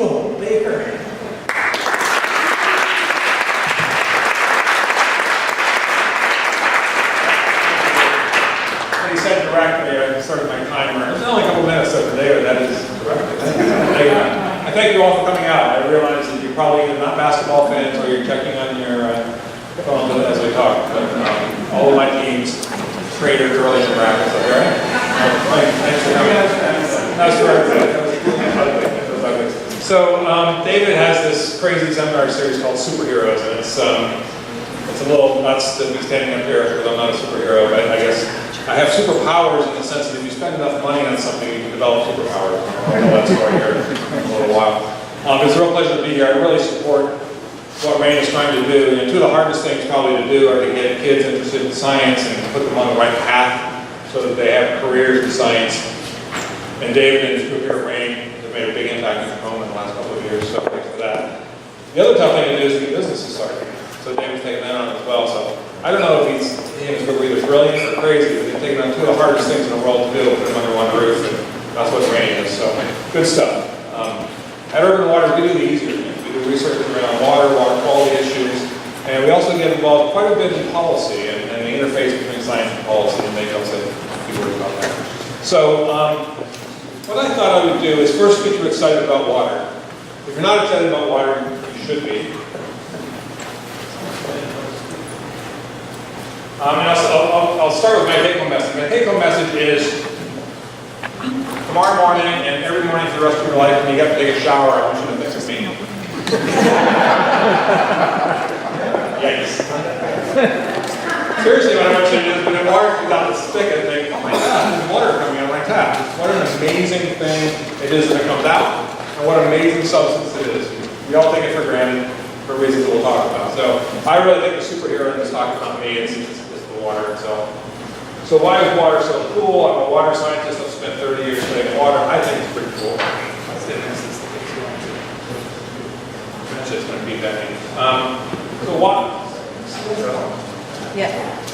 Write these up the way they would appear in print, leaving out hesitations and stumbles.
Joel Baker. He said directly, I started my timer. It's only a couple minutes so today, but that is correct. I thank you all for coming out. I realize that you're probably either not basketball fans or you're checking on your phone as we talk. But all of my teams, traders, early and rapids, okay? Thanks for coming. That's right. So David has this crazy seminar series called Superheroes, and it's a little nuts to be standing up here because I'm not a superhero, but I guess I have superpowers in the sense that if you spend enough money on something, you can develop superpowers. I'll tell that story here in a little while. It's a real pleasure to be here. I really support what Rain is trying to do. And two of the hardest things probably to do are to get kids interested in science and put them on the right path so that they have careers in science. And David and his group here at Rain have made a big impact in Tacoma in the last couple of years, so thanks for that. The other tough thing to do is get businesses started. So David's taking that on as well. So I don't know if he and his group are either brilliant or crazy, but they've taken on two of the hardest things in the world to do, put them under one roof, and that's what Rain is. So good stuff. At Urban Water, we do the easier things. We do research around water quality issues, and we also get involved quite a bit in policy and the interface between science and policy, and make us a few words about that. So what I thought I would do is first get you excited about water. If you're not excited about water, you should be. I'll start with my take-home message. My take-home message is tomorrow morning and every morning for the rest of your life, when you have to take a shower, I want you to think of me. Yikes. Seriously, what I want you to do is when the water comes out the spigot, think, oh my God, there's water coming out of my tap. What an amazing thing it is when it comes out, and what an amazing substance it is. We all take it for granted for reasons that we'll talk about. So I really think the superhero in this talk is not me, it's the water itself. So why is water so cool? I'm a water scientist. I've spent 30 years studying water. I think it's pretty cool. That's just going to be that name. So what? Yeah.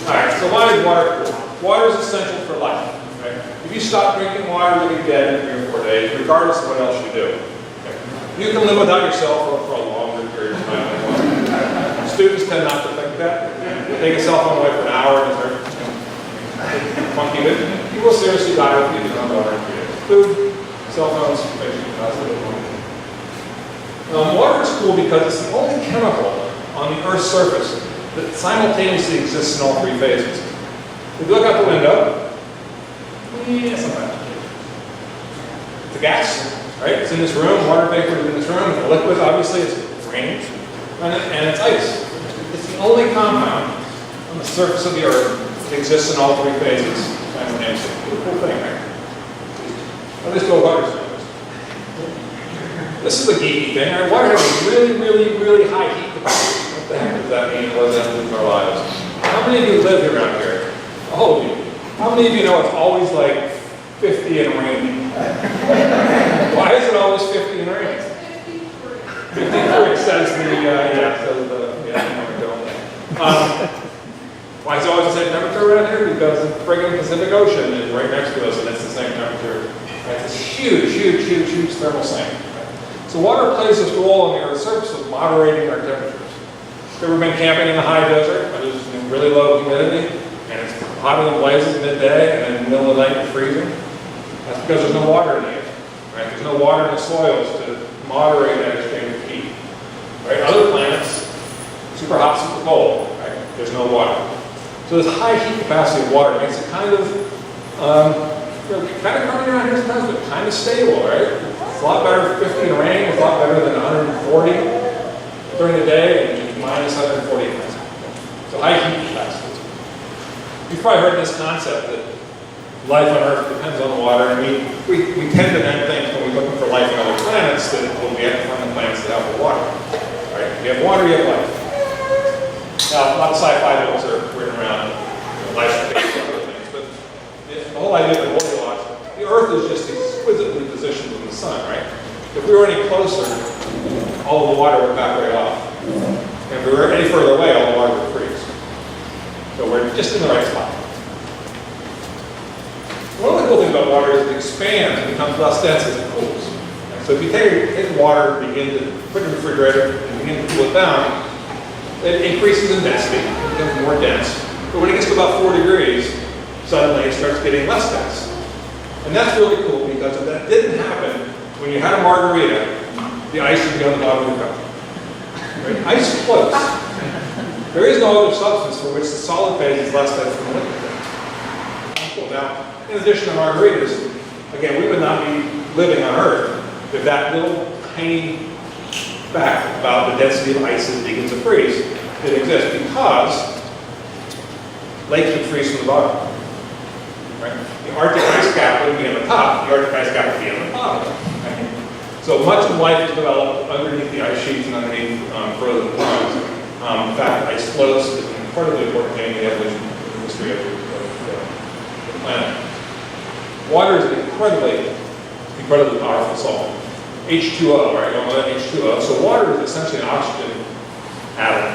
All right. So why is water cool? Water is essential for life. Right? If you stop drinking water, you'll be dead in 3 or 4 days, regardless of what else you do. Okay? You can live without your cell phone for a longer period of time. Students tend not to think that. They take a cell phone away for an hour and start funky, but you will seriously die if you don't know water. Food, cell phones, water is cool because it's the only chemical on the Earth's surface that simultaneously exists in all 3 phases. If you look out the window, sometimes it's a gas, right? It's in this room, water vapor is in this room, it's a liquid, obviously it's raining, and it's ice. It's the only compound on the surface of the Earth that exists in all 3 phases simultaneously. It's a cool thing, right? Let me just go water scientist. This is a geeky thing. Right? Water has a really high heat capacity. What the heck does that mean? What does that mean for our lives? How many of you live around here? All of you. How many of you know it's always like 50 and raining? Why is it always 50 and raining? 53 says why is it always the same temperature around here? Because the friggin' Pacific Ocean is right next to us and it's the same temperature. Right? It's this huge thermal sink. Right? So water plays this role on the Earth's surface of moderating our temperatures. Have you ever been camping in the high desert where there's really low humidity and it's hotter than blazes midday and then in the middle of the night it's freezing? That's because there's no water in the air. Right? There's no water in the soils to moderate that exchange of heat. Right? Other planets, super hot, super cold. Right? There's no water. So this high heat capacity of water makes it kind of crummy around here sometimes, but kind of stable, right? It's a lot better 50 in rain. It's a lot better than 140 during the day and minus 140 at night. So high heat capacity. You've probably heard this concept that life on Earth depends on water, and we tend to then think when we're looking for life on other planets that we'll be able to find the planets that have water. Right? If you have water, you have life. Now, a lot of sci-fi books are written around life and other things, but the whole idea of Goldilocks, the Earth is just exquisitely positioned in the sun, right? If we were any closer, all the water would evaporate off. And if we were any further away, all the water would freeze. So we're just in the right spot. One of the cool things about water is it expands and becomes less dense as it cools. And So if you take water, begin to put it in the refrigerator, and begin to cool it down, it increases in density, it becomes more dense. But when it gets to about 4 degrees, suddenly it starts getting less dense. And that's really cool because if that didn't happen, when you had a margarita, the ice would be on the bottom of the cup. Right? Ice floats. There is no other substance for which the solid phase is less dense than the liquid phase. Cool. Now, in addition to margaritas, again, we would not be living on Earth if that little tiny fact about the density of ice as it begins to freeze didn't exist, because lakes would freeze from the bottom. Right? The Arctic ice cap would be on the top, the Arctic ice cap would be on the bottom. Right? So much of life is developed underneath the ice sheets and underneath frozen ponds. In fact, ice floats is an incredibly important thing in the evolution history of the planet. Water is an incredibly powerful solvent. H2O, right? You don't know that H2O. So water is essentially an oxygen atom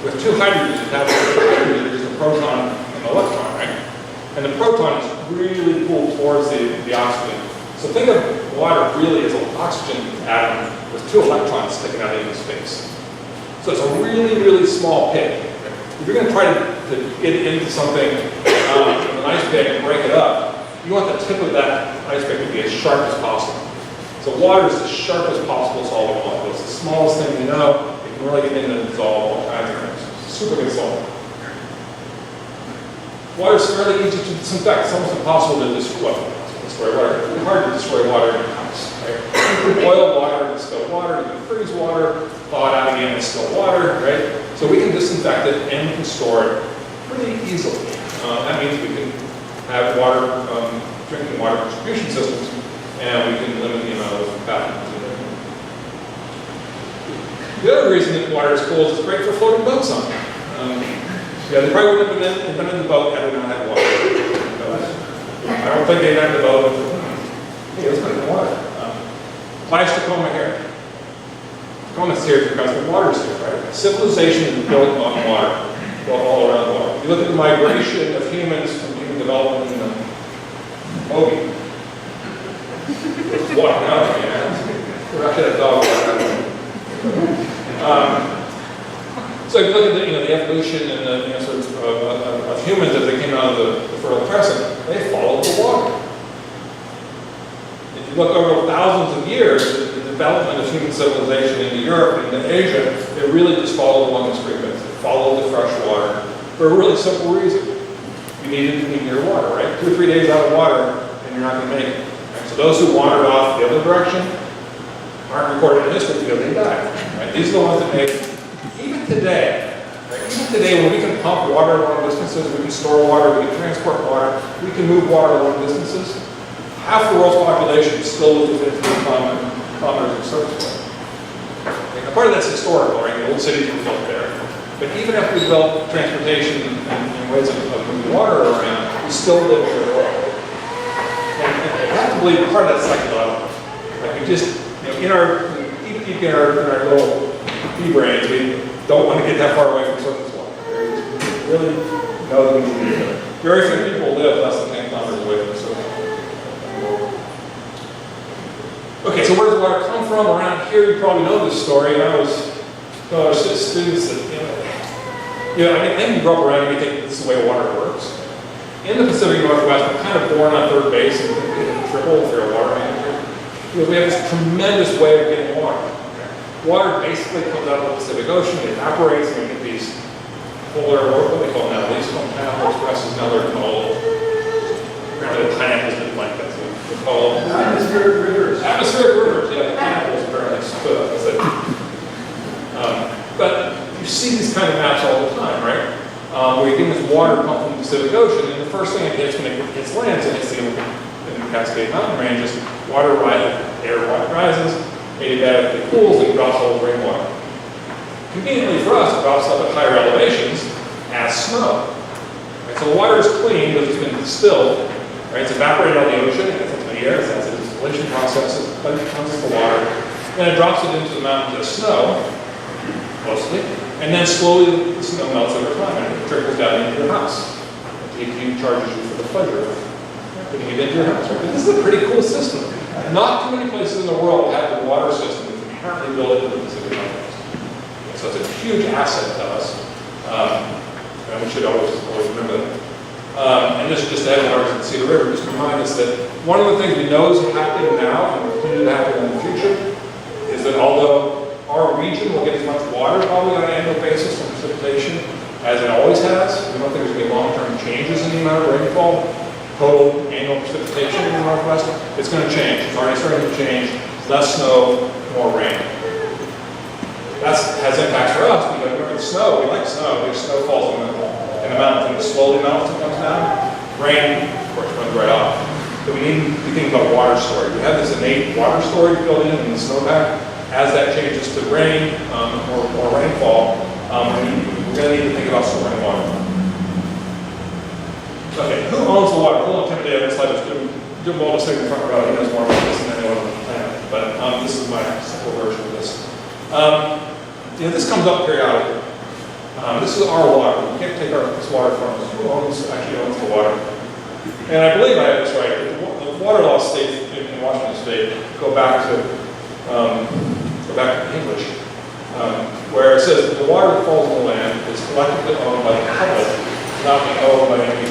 with two hydrogens attached to the hydrogen. There's a proton and an electron, right? And the proton is really pulled towards the oxygen. So think of water really as an oxygen atom with two electrons sticking out into space. So it's a really small pit. If you're going to try to get into something with an ice pick and break it up, you want the tip of that ice pick to be as sharp as possible. So water is the sharpest possible solvent molecule. It's the smallest thing you know. It can really get in and dissolve all kinds of things. Super good solvent. Water is fairly easy to disinfect. It's almost impossible to destroy water. It's really hard to destroy water in a house. Right? You can boil water, distill water, you can freeze water, thaw it out again, and still water, right? So we can disinfect it and we can store it pretty easily. That means we can have water, drinking water distribution systems, and we can limit the amount of pathogens in it. The other reason that water is cool is it's great for floating boats on. Yeah, they probably wouldn't have been in the boat had we not had water. I don't think they'd have the boat. Hey, let's put it in water. Why is Tacoma here? Tacoma's here because the water's here, right? Civilization is built on water, all around the water. If you look at the migration of humans from human development in the Obi, it's walking out again. We're actually a dog walking out. So if you look at the evolution and the sort of humans as they came out of the Fertile Crescent, they followed the water. If you look over thousands of years, the development of human civilization into Europe and into Asia, it really just followed along the stream beds. It followed the fresh water for a really simple reason. You needed to be near water, right? 2 or 3 days out of water, and you're not going to make it. Right? So those who wandered off the other direction aren't recorded in history because they died. Right? These are the ones that made it. Even today, when we can pump water long distances, we can store water, we can transport water, we can move water long distances, half the world's population still lives within 3 kilometers of surface water. And part of that's historical, right? The old cities were built there. But even after we develop transportation and ways of moving water around, we still live near the world. And I have to believe part of that's psychological. Like we just, in our deep in our little brains, we don't want to get that far away from surface water. We really know that we need to do it. Very few people live less than 10 kilometers away from the surface water. Okay, so where does water come from? Around here, you probably know this story. I was students that, I think you grow up around and you think this is the way water works. In the Pacific Northwest, we're kind of born on third base and triple if you're a water manager. We have this tremendous way of getting water. Water basically comes out of the Pacific Ocean, it evaporates, and we get these polar, what do they call them now? These called pineapple expresses, now they're called, apparently the pineapples didn't like that, so they're called atmospheric rivers. Atmospheric rivers, yeah, the pineapples apparently split up. But you see these kind of maps all the time, right? Where you're getting this water pumped from the Pacific Ocean, and the first thing it hits when it hits land, so it hits the Cascade Mountain ranges, water rises, air rises, adiabatically cools, and drops all the rainwater. Conveniently for us, it drops up at higher elevations as snow. Right? So the water is clean because it's been distilled. Right? It's evaporated out of the ocean, it's into the air, it has a distillation process, it comes into the water, then it drops it into the mountains as snow, mostly, and then slowly the snow melts over time and it trickles down into your house. The heat charges you for the pleasure of putting it into your house. Right? But this is a pretty cool system. Not too many places in the world have the water system that's inherently built into the Pacific Northwest. So it's a huge asset to us. And we should always remember that. And this is just to have ours in Cedar River, just to remind us that one of the things we know is happening now and will continue to happen in the future is that although our region will get as much water probably on an annual basis from precipitation as it always has, we don't think there's going to be long-term changes in the amount of rainfall, total annual precipitation in the Northwest. It's going to change. It's already starting to change. Less snow, more rain. That has impacts for us because remember the snow, we like snow, because snow falls in the mountain, it slowly melts and comes down. Rain, of course, runs right off. So we need to think about water storage. We have this innate water storage built in the snowpack. As that changes to rain or rainfall, we're going to need to think about storing water. Okay, who owns the water? A little intimidated on this slide. Jim Wall sitting in the front row. He knows more about this than anyone on the planet. But this is my simple version of this. This comes up periodically. This is our water. We can't take this water from us. Who actually owns the water? And I believe I have this right. The water law states in Washington State go back to English, where it says that the water that falls on the land is collectively owned by the public, not being owned by any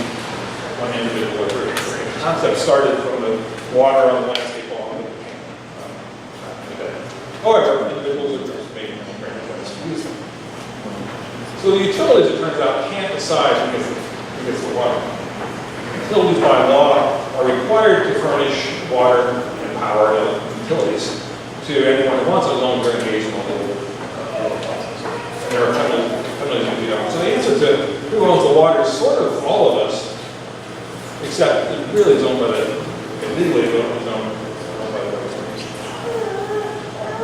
one individual or group. The concept started from the water on the landscape law. However, individuals are just making them use them. So the utilities, it turns out, can't decide who gets the water. Utilities by law are required to furnish water and power to utilities to anyone who wants it, as long as they're engaged in the whole process. And there are penalties to do that. So the answer to who owns the water is sort of all of us, except it really is owned by legally it's owned by the government.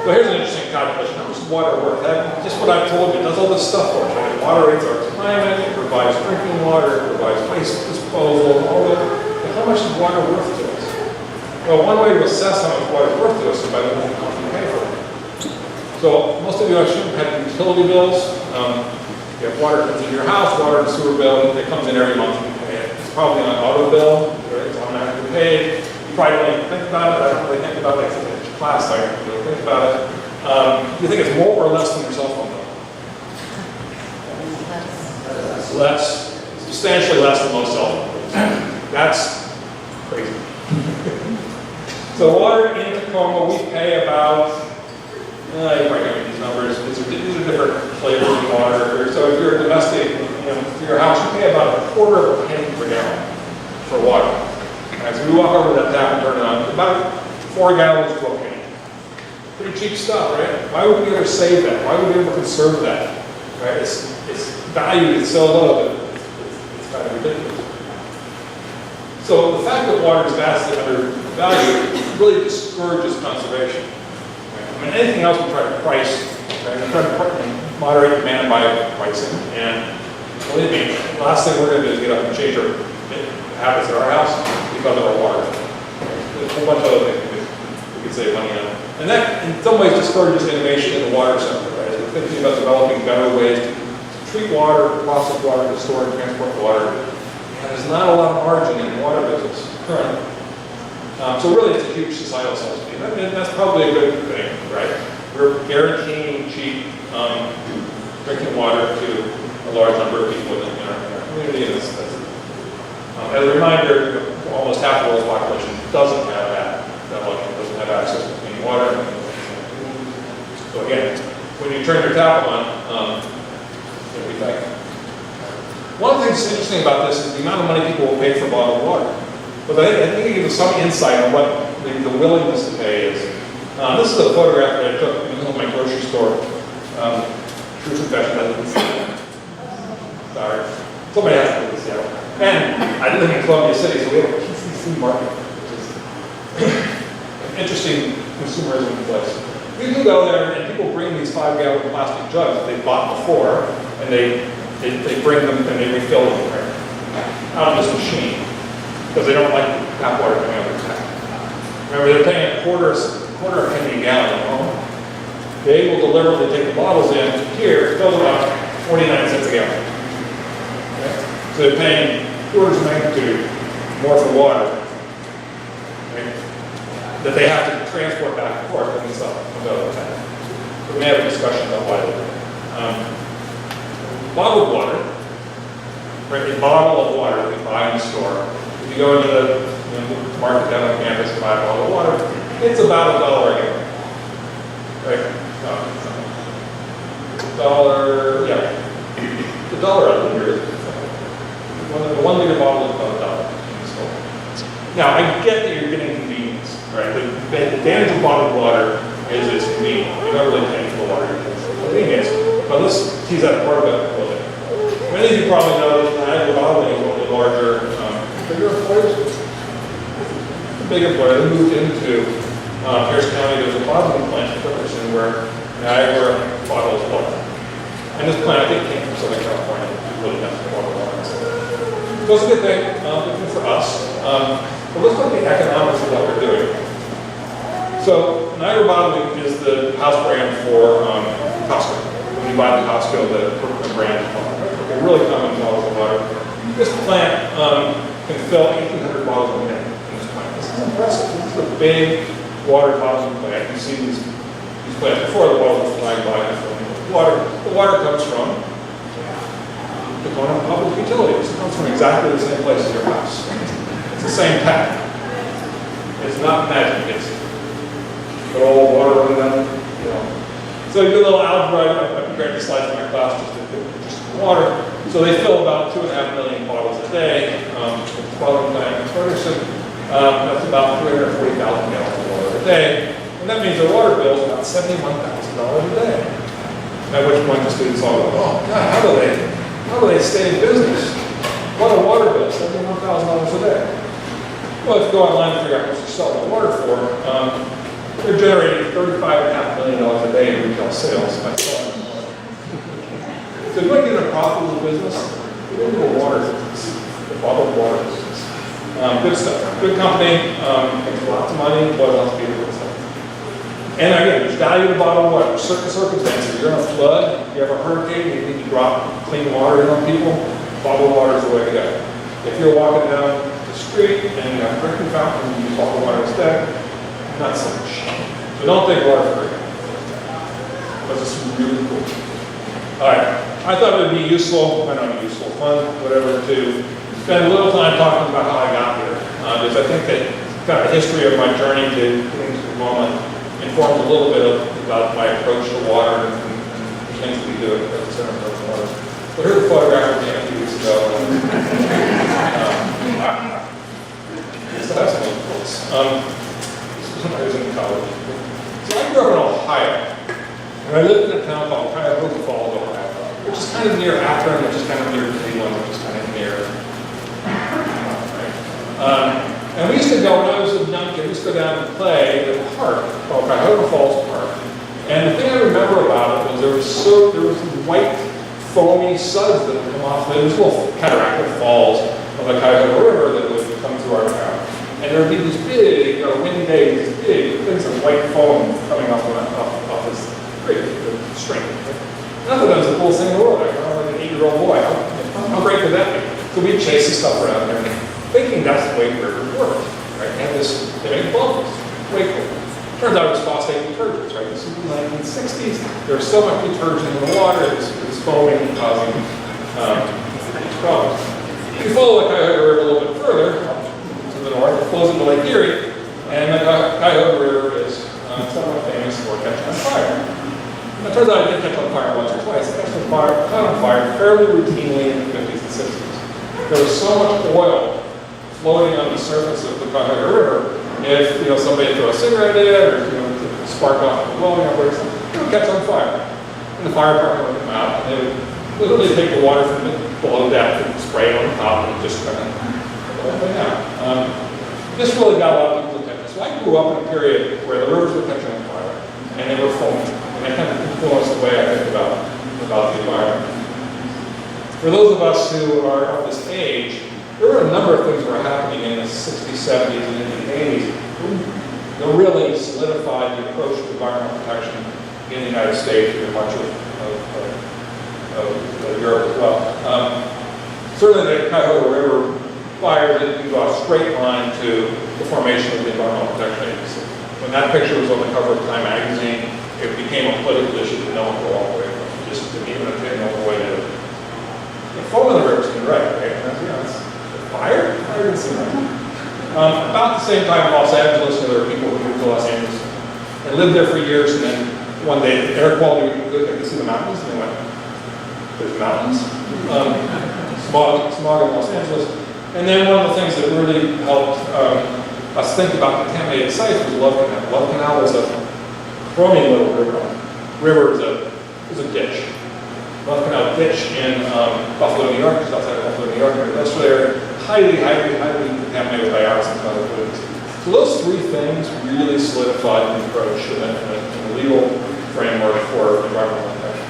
So here's an interesting calculation. How much is water worth? Just what I've told you, it does all this stuff for us. Right? It moderates our climate, it provides drinking water, it provides waste disposal, all that. But how much is water worth to us? Well, one way to assess how much water is worth to us is by looking at how much we pay for it. So most of you I assume have utility bills. You have water that comes into your house, water and sewer bill, it comes in every month and you pay it. It's probably on an auto bill, right? It's automatically paid. You probably don't even think about it. I don't really think about it, except in class I don't really think about it. You think it's more or less than your cell phone bill? Less, substantially less than most cell phone bills. That's crazy. So water in Tacoma, we pay about, you probably know these numbers, these are different flavors of water. So if you're a domestic, for your house, you pay about a quarter of a penny per gallon for water. Right, so we walk over to that tap and turn it on, about 4 gallons to a penny. Pretty cheap stuff, right? Why would we ever save that? Why would we ever conserve that? Right? It's valued, it's so low that it's kind of ridiculous. So the fact that water is vastly undervalued really discourages conservation. Right? I mean, anything else we try to price, right? We try to moderate demand by pricing, and believe me, the last thing we're going to do is get up and change our habits at our house because of our water. There's a whole bunch of other things we can save money on. And that, in some ways, discourages innovation in the water sector, right? As we're thinking about developing better ways to treat water, process water, to store and transport water. And there's not a lot of margin in the water business currently. So really, it's a huge societal subsidy. And that's probably a good thing, right? We're guaranteeing cheap drinking water to a large number of people in our community. And that's as a reminder, almost half the world's population doesn't have that luxury, doesn't have access to clean water. So again, when you turn your tap on, it'll be back. One of the things that's interesting about this is the amount of money people will pay for bottled water. But I think it gives us some insight on what the willingness to pay is. This is a photograph that I took in the middle of my grocery store. True confession, I didn't see it. Sorry. Somebody has to put this out. And I live in Columbia City, so we have a PCC market, which is an interesting consumerism place. You can go there and people bring these 5-gallon plastic jugs that they bought before, and they bring them and they refill them right, out of this machine because they don't like tap water coming out of the tap. Remember, they're paying a quarter of a penny a gallon at home. They will deliberately take the bottles in here, fill them up, 49 cents a gallon. Okay? So they're paying orders of magnitude more for water that they have to transport back and forth and stuff. So we may have a discussion about why they do that. Bottled water, right? A bottle of water that you buy in the store. If you go into the market down on campus and buy a bottle of water, it's about $1 a gallon, right? $1, yeah, $1 a liter. The 1 liter bottle is about $1 in the store. Now, I get that you're getting convenience, right? The advantage of bottled water is it's convenient. You're not really paying for the water, you're paying for convenience. But let's tease that part of it a little bit. Many of you probably know that Niagara Bottling is one of the larger, bigger employers. A big employer. They moved into Pierce County. There's a bottling plant in Jefferson where Niagara bottles water. And this plant, I think, came from Southern California. It really has to bottle water. So it's a good thing, good for us. But let's look at the economics of what we're doing. So Niagara Bottling is the house brand for Costco. When you buy the Costco, the brand is called. Okay, really common bottles of water. This plant can fill 1,800 bottles a minute in this plant. This is impressive. This is a big water bottling plant. You see these plants before the bottles are flying by and filling with water. The water comes from Tacoma Public Utilities. It comes from exactly the same place as your house. It's the same tap. It's not magic. It's good old water running down, you know. So you do a little algebra. I prepared the slides for my class just water. So they fill about 2.5 million bottles a day. With bottling plant in Ferguson, that's about 340,000 gallons of water a day. And that means their water bill is about $71,000 a day. At which point the students all go, oh God, how do they stay in business? What a water bill, $71,000 a day. Well, if you go online and figure out what you're selling the water for, they're generating $35.5 million a day in retail sales by selling water. So if you want to get in a profitable business, get into a water business, the bottled water business. Good stuff. Good company, makes lots of money, boils lots of people good stuff. And again, there's value to bottled water. There's certain circumstances. You're in a flood, you have a hurricane, you need to drop clean water in on people, bottled water is the way to go. If you're walking down the street and you have a drinking fountain and you use bottled water instead, not so much. So don't think water for free. Because it's really cool. Alright, I thought it would be useful, I don't know, useful, fun, whatever, to spend a little time talking about how I got here. Because I think that kind of the history of my journey to getting to the moment informs a little bit about my approach to water and the things we do at the Center for Water. So here's a photograph of me a few weeks ago. So that's one of the quotes. This was when I was in college. So I grew up in Ohio, and I lived in a town called Cuyahoga Falls, Ohio, which is kind of near Akron, which is kind of near Cleveland, which is kind of near. And we used to go, when I was a young kid, we used to go down and play at a park called Cuyahoga Falls Park. And the thing I remember about it was there was these white foamy suds that would come off. There was little cataractal falls of the Cuyahoga River that would come through our town. And there would be these big, windy days, these big things of white foam coming off this creek, the stream. And I thought that was the coolest thing in the world. I was like an 8-year-old boy. How great could that be? So we'd chase this stuff around there, thinking that's the way rivers work, right? And they make bubbles, way cool. Turns out it was phosphate detergents, right? This was in the 1960s. There was so much detergent in the water, it was foaming and causing problems. If you follow the Cuyahoga River a little bit further, to the north, it flows into Lake Erie, and the Cuyahoga River is somewhat famous for catching on fire. And it turns out it did catch on fire once or twice. It caught on fire fairly routinely in the 50s and 60s. There was so much oil floating on the surface of the Cuyahoga River, if somebody threw a cigarette in or spark off a welding operation, it would catch on fire. And the fire department would come out and they would literally take the water from below depth and spray it on the top and just kind of put the whole thing out. This really got a lot of people's attention. So I grew up in a period where the rivers were catching on fire and they were foaming. And that kind of influenced the way I think about the environment. For those of us who are of this age, there were a number of things that were happening in the 60s, 70s, and in the 80s that really solidified the approach to environmental protection in the United States and much of Europe as well. Certainly the Cuyahoga River fire didn't draw a straight line to the formation of the Environmental Protection Agency. when that picture was on the cover of Time magazine, it became a political issue that no one could walk away from. It just didn't even attempt no way to. The photo of the river's been right? And that's, you know, it's fire? I didn't see that. About the same time in Los Angeles, there were people who moved to Los Angeles and lived there for years, and then one day the air quality was good, they could see the mountains, and they went, there's mountains? Smog in Los Angeles. And then one of the things that really helped us think about contaminated sites was Love Canal. Love Canal was a crummy little river. River is a ditch. Love Canal ditch in Buffalo, New York, just outside of Buffalo, New York. That's where they're highly contaminated by arsenic and other pollutants. So those three things really solidified the approach in the legal framework for environmental protection.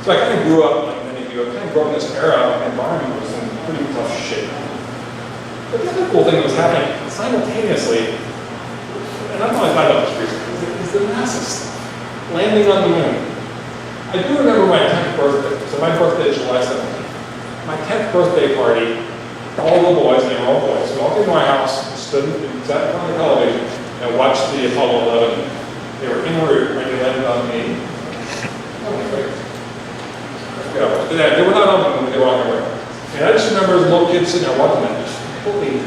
So I kind of grew up, like many of you, I kind of grew up in this era when the environment was in pretty tough shape. But the other cool thing that was happening simultaneously, and I'm only talking about this recently, is the NASA stuff. Landing on the moon. I do remember my 10th birthday. So my birthday is July 17th. My 10th birthday party, all the boys, and they were all boys, walked into my house, stood and sat in front of the television, and watched the Apollo 11. They were en route when they landed on the they were not on the moon, but they were on their way. And I just remember as a little kid sitting there watching that, just totally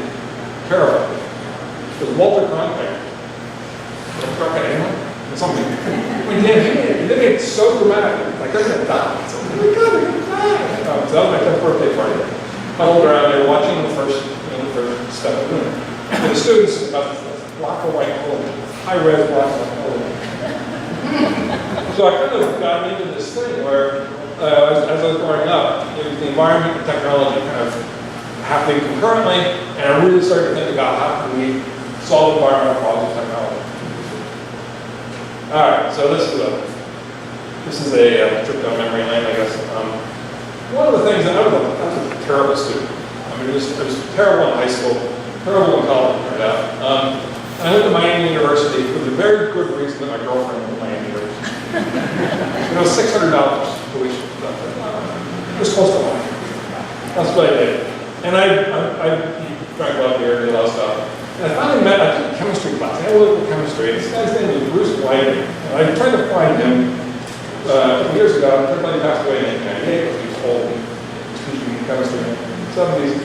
terrified. It was Walter Cronkite. Struck at anyone? Something. When they get so dramatic, like they're gonna die. It's like, oh my God, they're gonna die. So that was my 10th birthday party. Huddled around there watching the first step of the moon. And the students, about a block of white clothing, high-res block of white clothing. So I kind of got into this thing where, as I was growing up, it was the environment and technology kind of happening concurrently, and I really started to think about how can we solve environmental problems with technology. All right, so this is a trip down memory lane, I guess. One of the things that I was a terrible student. I mean, it was terrible in high school, terrible in college, it turned out. And I went to Miami University for the very good reason that my girlfriend went to Miami University. It was $600 tuition. It was close to mine. That's what I did. And I drank a lot of beer, did a lot of stuff. And I finally met a chemistry class, analytical chemistry. This guy's name was Bruce Whiting. And I tried to find him a couple years ago. Everybody passed away in 1998, he was old. He was teaching chemistry in the 70s.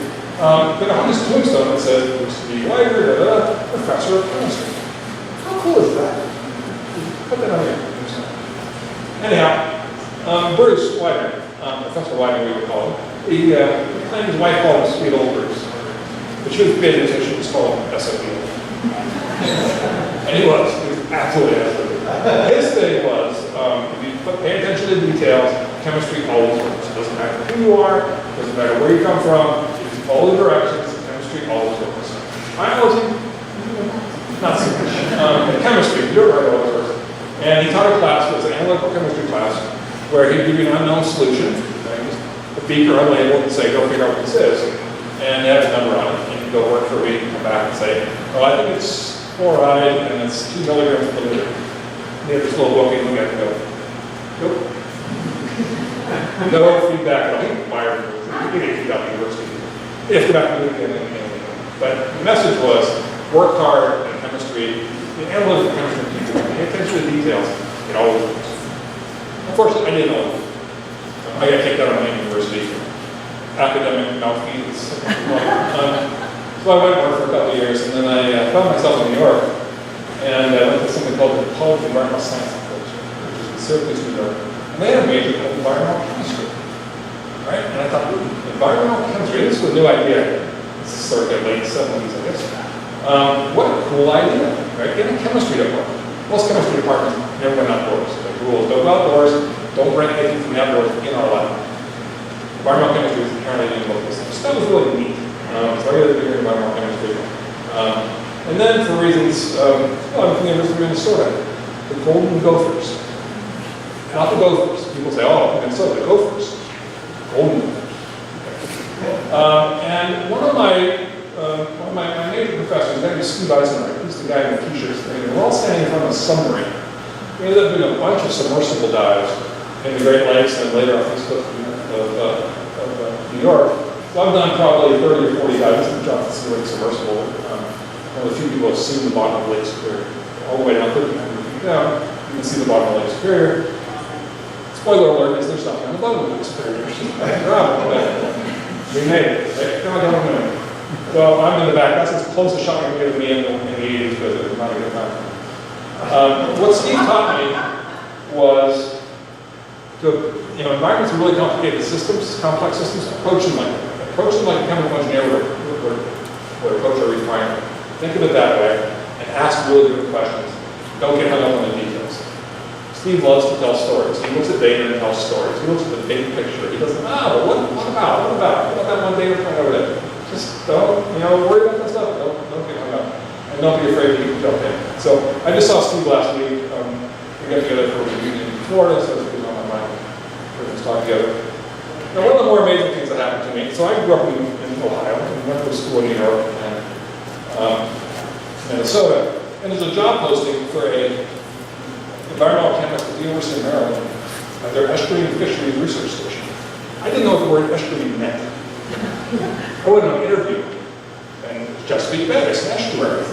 But on his tombstone it says Bruce B. Whiting, professor of chemistry. How cool is that? Put that on your tombstone. Anyhow, Bruce Whiting, Professor Whiting we would call him, he claimed his wife called him Sweet Old Bruce. But she was big, so she was called SOB. And he was absolutely SOB. His thing was, if you pay attention to the details, chemistry always works. It doesn't matter who you are, it doesn't matter where you come from, if you follow the directions, chemistry always works. Biology, not so much. Chemistry, you're right, always works. And he taught a class, it was an analytical chemistry class, where he'd give you an unknown solution, a beaker unlabeled, and say, go figure out what this is. And they have a number on it. And you go work for a week and come back and say, oh, I think it's fluoride and it's 2 milligrams per liter. And you have this little book and you look at it and go, nope. No feedback at all. You get feedback at university. You have to go back and do it again. But the message was, work hard in chemistry. The analytical chemistry teacher, pay attention to the details. It always works. Unfortunately, I didn't know it. I got kicked out of my university. Academic malfeasance. So I went to work for a couple of years, and then I found myself in New York, and I went to something called the College of Environmental Science and Culture, which is in Syracuse, New York. And they had a major called environmental chemistry, right? And I thought, environmental chemistry, this was a new idea. This is sort of late 70s, I guess. What a cool idea, right? Get a chemistry department. Most chemistry departments never went outdoors. The rules, don't go outdoors, don't bring anything from the outdoors in our lab. Environmental chemistry is apparently doing both those things. So that was really neat. So I got to do environmental chemistry. And then for reasons, I'm from the University of Minnesota, the golden gophers. Not the gophers. People say, oh, Minnesota, the gophers. Golden gophers. And one of my major professors, his name is Steve Eisenreich. He's the guy in the t-shirts. We're all standing in front of a submarine. We ended up doing a bunch of submersible dives in the Great Lakes and later off the coast of New York. So I've done probably 30 or 40 dives. This is John Stewart submersible. One of the few people who have seen the bottom of Lake Superior. all the way down 1,300 feet down. You can see the bottom of Lake Superior. Spoiler alert is there's nothing on the bottom of Lake Superior. We made it. Right? Come on. So I'm in the back. That's as close a shot I can get of me in the 80s because it was not a good time. What Steve taught me was to, environments are really complicated systems, complex systems, approach them like a chemical engineer would approach a refinery. Think of it that way and ask really good questions. Don't get hung up on the details. Steve loves to tell stories. He looks at data and tells stories. He looks at the big picture. He doesn't, what about that one data point over there? Just don't, worry about that stuff. Don't get hung up. And don't be afraid to jump in. So I just saw Steve last week. We got together for a reunion in Florida, so it was on my mind. We're going to talk together. Now, one of the more amazing things that happened to me, so I grew up in Ohio and went to school in New York and Minnesota, and there's a job posting for a environmental chemist at the University of Maryland at their estuary and fisheries research station. I didn't know what the word estuary meant. I went on an interview, and Chesapeake Bay, it's an estuary.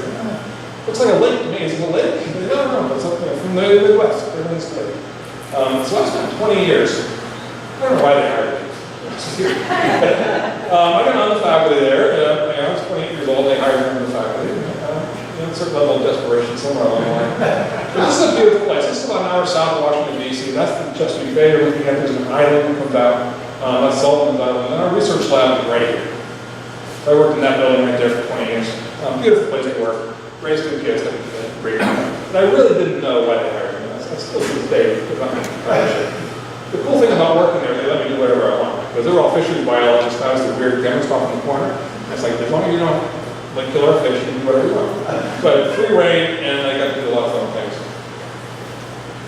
Looks like a lake to me. Is it a lake? No, it's up there from the Midwest. Everything's good. So I spent 20 years. I don't know why they hired me. I got on the faculty there. I was 28 years old. They hired me on the faculty. A certain level of desperation somewhere along the line. But this is a beautiful place. This is about an hour south of Washington, D.C. That's the Chesapeake Bay you're looking at. There's an island that comes out. That's Sullivan's Island. And our research lab is right here. So I worked in that building right there for 20 years. Beautiful place to work. Raised two kids. Had a great time. But I really didn't know why they hired me. I still to this day. The cool thing about working there, they let me do whatever I want. Because they were all fisheries biologists. I was the weird chemist off in the corner. It's like, as long as you don't kill our fish, you can do whatever you want. But free reign, and I got to do a lot of fun things.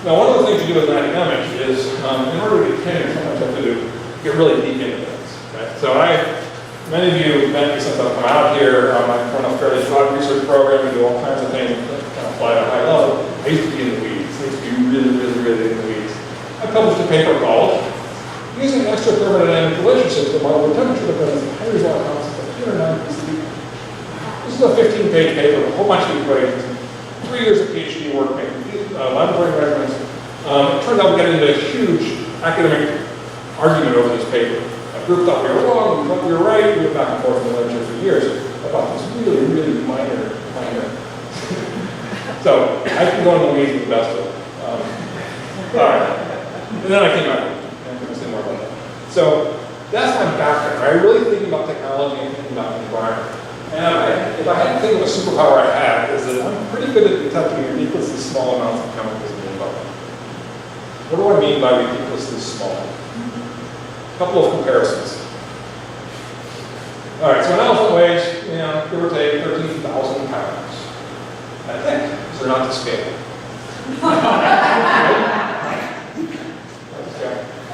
Now, one of the things you do as an academic is, in order to get tenure, sometimes you have to get really deep into things. Right? So many of you have met me since I've come out here. I run a fairly broad research program. We do all kinds of things that kind of fly at a high level. I used to be in the weeds. I used to be really, really, really in the weeds. I published a paper called Using Extra-Thermodynamic Relationships to Model the Temperature Dependence of Henry's Law Constants of 290 BC. This is a 15-page paper, a whole bunch of equations, 3 years of PhD work, making laboratory measurements. It turned out we got into a huge academic argument over this paper. A group thought we were wrong, we thought we were right. We went back and forth in the literature for years about this really, really minor. So I can go in the weeds with the best of them. All right. And then I came out and I'm going to say more about that. So that's my background. I really think about technology and thinking about the environment. And if I had to think of a superpower I have, is that I'm pretty good at detecting ridiculously small amounts of chemicals in the environment. What do I mean by ridiculously small? A couple of comparisons. All right, so an elephant weighs, give or take 13,000 pounds. I think, because they're not to scale.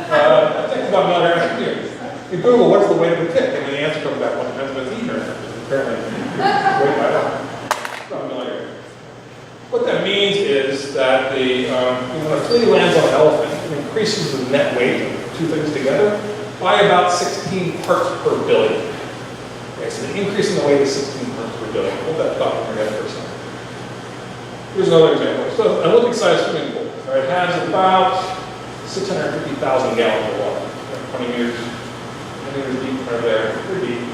I think about another answer. You Google what's the weight of a tick, and the answer comes back, well, it depends if it's eaten or not. Apparently, weight by that. Not familiar. What that means is that when a flea lands on an elephant, it increases the net weight of two things together by about 16 parts per billion. Okay, so the increase in the weight is 16 parts per billion. Hold that thought in your head for a second. Here's another example. So an Olympic-sized swimming pool. It has about 650,000 gallons of water, 20 meters deep right there, pretty deep.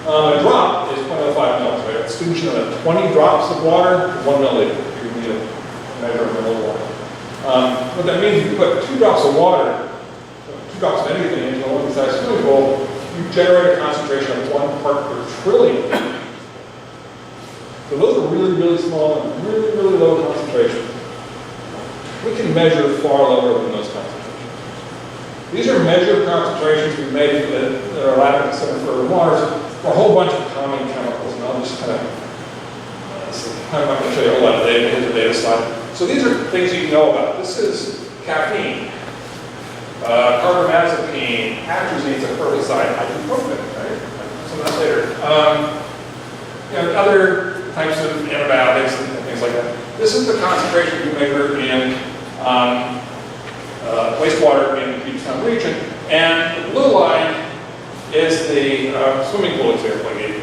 A drop is 0.05 mils, right? Students should know that 20 drops of water is 1 milliliter. You need a measure of milliliter. What that means is you put 2 drops of water, 2 drops of anything into an Olympic-sized swimming pool, you generate a concentration of 1 part per trillion. So those are really, really small and really, really low concentrations. We can measure far lower than those concentrations. These are measured concentrations we made at our lab at the Center for Urban Waters for a whole bunch of common chemicals, and I'll just kind of, I'm not going to show you a whole lot of data. Here's a data slide. So these are things you know about. This is caffeine, carbamazepine, atrazine is a herbicide, ibuprofen, right? Some of that later. Other types of antibiotics and things like that. This is the concentration we measure in wastewater in the Puget Sound region, and the blue line is the swimming pool example I gave you.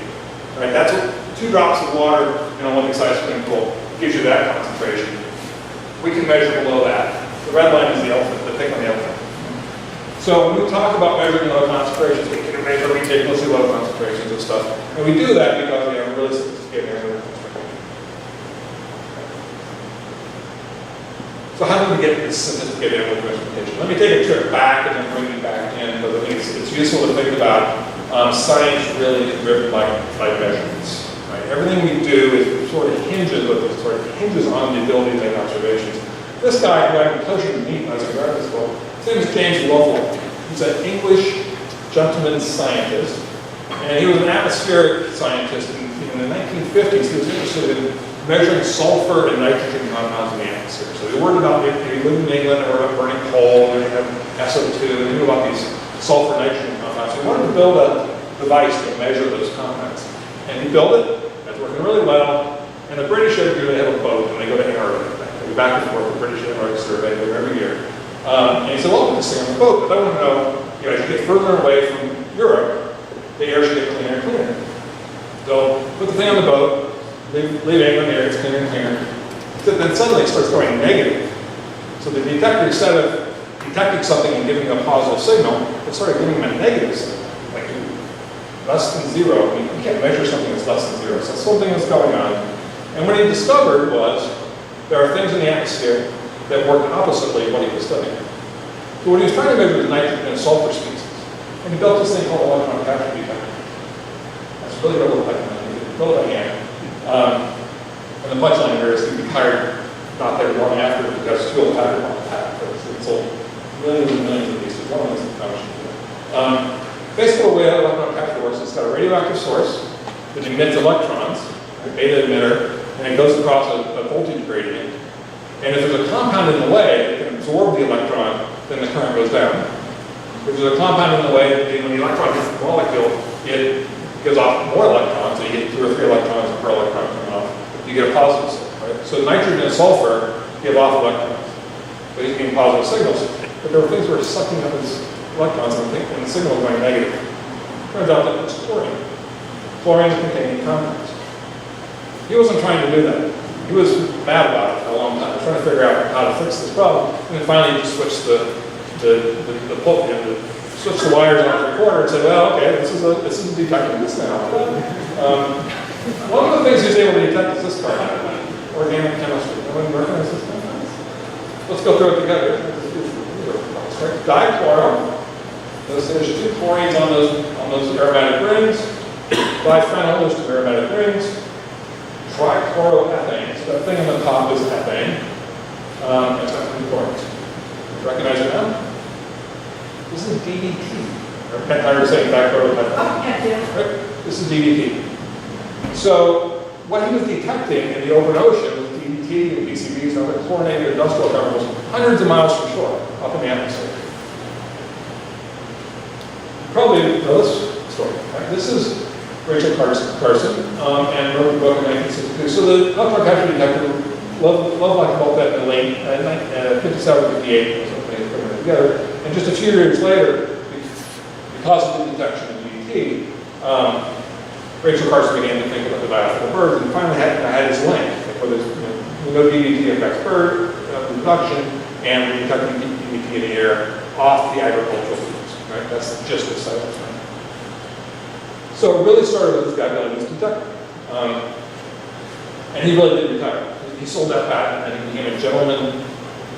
Right, that's 2 drops of water in a Olympic-sized swimming pool. gives you that concentration. We can measure below that. The red line is the elephant, the thing on the elephant. So when we talk about measuring low concentrations, we can measure ridiculously low concentrations of stuff. And we do that because we have a really sophisticated analytical instrument. So how do we get this sophisticated analytical instrumentation? Let me take a trip back and then bring you back in, because I think it's useful to think about science really is driven by measurements. Right? Everything we do is sort of hinges on the ability to make observations. This guy, who I had the pleasure to meet as a graduate school, his name is James Lovell. He's an English gentleman scientist, and he was an atmospheric scientist. In the 1950s, he was interested in measuring sulfur and nitrogen compounds in the atmosphere. So he worried about, if he lived in England, and worried about burning coal, and they had SO2, and he knew about these sulfur nitrogen compounds. So he wanted to build a device to measure those compounds. And he built it, it's working really well, and the British every year, they have a boat, and they go to Antarctica. They go back and forth, the British Antarctic Survey, they go every year. And he said, well, I'll put this thing on the boat, but I want to know, as you get further away from Europe, the air should get cleaner and cleaner. So put the thing on the boat, leave England, the air gets cleaner and cleaner. So then suddenly it starts going negative. So the detector, instead of detecting something and giving a positive signal, it started giving him a negative signal, like less than zero. I mean, you can't measure something that's less than zero, so something was going on. And what he discovered was there are things in the atmosphere that work oppositely what he was studying. So what he was trying to measure was nitrogen and sulfur species. And he built this thing called electron capture detector. That's really what it looked like. He built it by hand. And the punchline here is he'd be tired not there long after because fuel pattern on the patent. It's sold millions and millions of these. There's one of these. Basically, the way electron capture works is it's got a radioactive source that emits electrons, a beta emitter, and it goes across a voltage gradient. And if there's a compound in the way that can absorb the electron, then the current goes down. If there's a compound in the way, when the electron hits the molecule, it gives off more electrons, so you get 2 or 3 electrons per electron coming off. You get a positive signal, right? So nitrogen and sulfur give off electrons. So these being positive signals, but there were things that were sucking up these electrons and the signal was going negative. Turns out that it's chlorine. Chlorine is containing compounds. He wasn't trying to do that. He was mad about it for a long time, trying to figure out how to fix this problem. And then finally he just switched switched the wires on the recorder and said, well, okay, this is detecting this now. One of the things he was able to detect is this card, organic chemistry. Anyone recognize this one? Let's go through it together. Dichloro. There's 2 chlorines on those aromatic rings. Diphenyl, there's 2 aromatic rings. Trichloroethane, so that thing on the top is ethane. It's got 2 chlorines. Recognize it now? This is DDT. I was saying dichloroethane. Oh, yeah. Right? This is DDT. So what he was detecting in the open ocean was DDT and PCBs and other chlorinated industrial chemicals hundreds of miles from shore, up in the atmosphere. You probably know this story. Right? This is Rachel Carson, and wrote the book in 1962. So the electron capture detector, love like about that in the late 57, 58, or something, they put it together. And just a few years later, because of the detection of DDT, Rachel Carson began to think about the biological birds, and finally had his link. We know DDT affects bird reproduction, and we're detecting DDT in the air off the agricultural fields. Right? That's the gist of the science. So it really started with this guy building this detector. And he really did retire. He sold that patent and he became a gentleman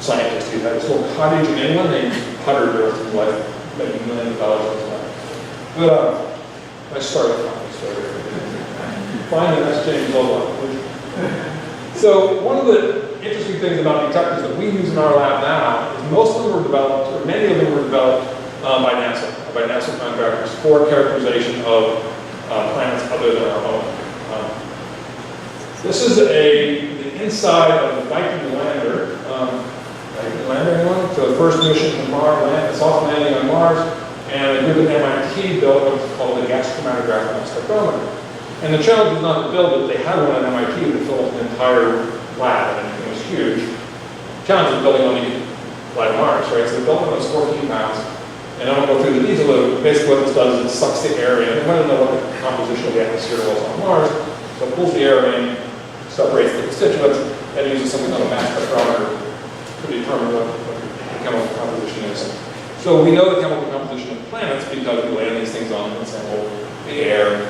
scientist. He had this little cottage in England and he puttered the rest of his life, making millions of dollars on his life. But I started a company story. Finally, that's James Lovell. So one of the interesting things about detectors that we use in our lab now is most of them were developed, or many of them were developed by NASA contractors for characterization of planets other than our own. This is the inside of the Viking lander. Viking lander, anyone? So the first mission to Mars, a soft landing on Mars, and a group at MIT built what's called the gas chromatograph mass spectrometer. And the challenge was not to build it. They had one at MIT that filled an entire lab, and it was huge. The challenge was building one to fly to Mars, right? So they built one that was 14 pounds. And I won't go through the detail of it. Basically what this does is it sucks the air in. They want to know what the composition of the atmosphere was on Mars. So it pulls the air in, separates the constituents, and uses something called a mass spectrometer to determine what the chemical composition is. So we know the chemical composition of planets because we land these things on, for example, the air,